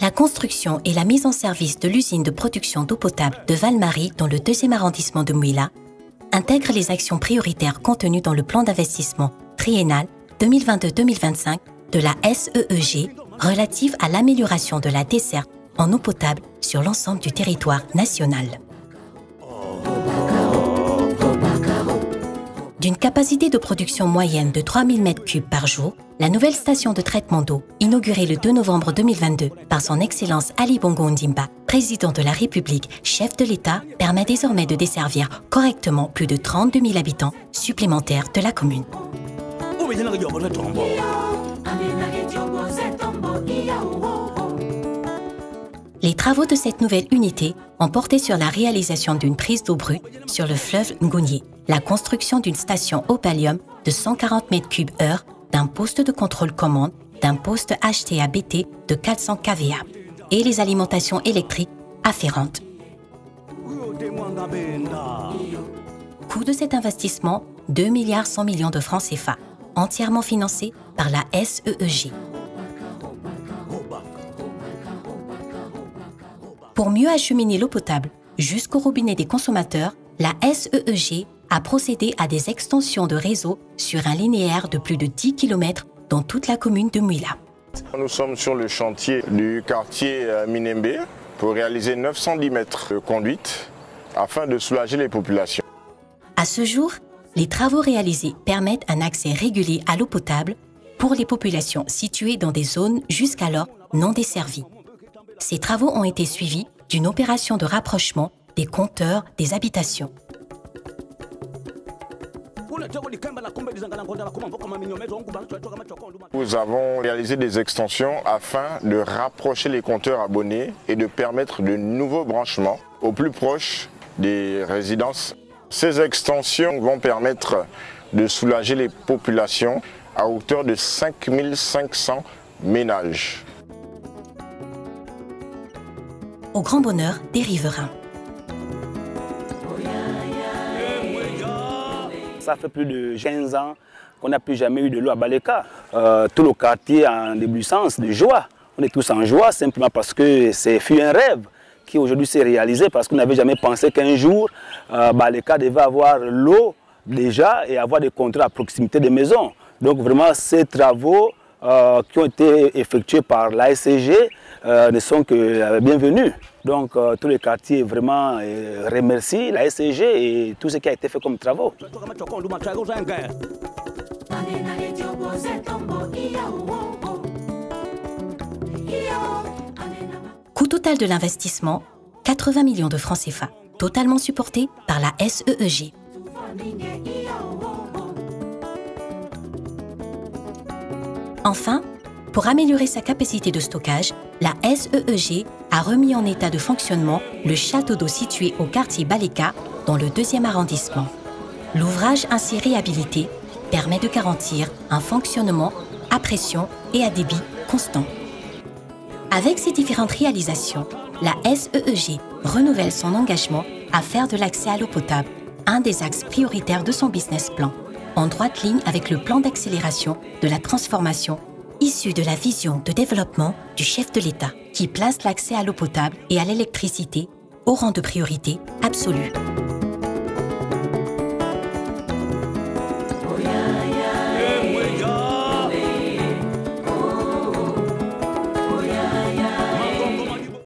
La construction et la mise en service de l'usine de production d'eau potable de Val-Marie dans le 2e arrondissement de Mouila intègre les actions prioritaires contenues dans le plan d'investissement triennal 2022-2025 de la SEEG relative à l'amélioration de la desserte en eau potable sur l'ensemble du territoire national. D'une capacité de production moyenne de 3000 m3 par jour, la nouvelle station de traitement d'eau, inaugurée le 2 novembre 2022 par son Excellence Ali Bongo Ondimba, président de la République, chef de l'État, permet désormais de desservir correctement plus de 32 000 habitants supplémentaires de la commune. Les travaux de cette nouvelle unité ont porté sur la réalisation d'une prise d'eau brute sur le fleuve Ngounié, la construction d'une station au pallium de 140 m3/h, d'un poste de contrôle commande, d'un poste HTA-BT de 400 kVA et les alimentations électriques afférentes. Coût de cet investissement, 2 100 millions de francs CFA, entièrement financé par la SEEG. Pour mieux acheminer l'eau potable jusqu'au robinet des consommateurs, la SEEG a procédé à des extensions de réseau sur un linéaire de plus de 10 km dans toute la commune de Mouila. Nous sommes sur le chantier du quartier Minembe pour réaliser 910 mètres de conduite afin de soulager les populations. À ce jour, les travaux réalisés permettent un accès régulier à l'eau potable pour les populations situées dans des zones jusqu'alors non desservies. Ces travaux ont été suivis d'une opération de rapprochement des compteurs des habitations. Nous avons réalisé des extensions afin de rapprocher les compteurs abonnés et de permettre de nouveaux branchements au plus proche des résidences. Ces extensions vont permettre de soulager les populations à hauteur de 5 500 ménages. Au grand bonheur des riverains. Ça fait plus de 15 ans qu'on n'a plus jamais eu de l'eau à Baleka. Tout le quartier en éblouissance de joie. On est tous en joie simplement parce que c'est fut un rêve qui aujourd'hui s'est réalisé parce qu'on n'avait jamais pensé qu'un jour Baleka devait avoir l'eau déjà et avoir des contrats à proximité des maisons. Donc vraiment ces travaux qui ont été effectués par l'ASCG ne sont que bienvenus. Donc tous les quartiers vraiment remercient la SCG et tout ce qui a été fait comme travaux. Coût total de l'investissement, 80 millions de francs CFA, totalement supporté par la SEEG. Enfin, pour améliorer sa capacité de stockage, la SEEG a remis en état de fonctionnement le château d'eau situé au quartier Baleka, dans le 2e arrondissement. L'ouvrage ainsi réhabilité permet de garantir un fonctionnement à pression et à débit constant. Avec ces différentes réalisations, la SEEG renouvelle son engagement à faire de l'accès à l'eau potable un des axes prioritaires de son business plan, en droite ligne avec le plan d'accélération de la transformation issu de la vision de développement du chef de l'État, qui place l'accès à l'eau potable et à l'électricité au rang de priorité absolue.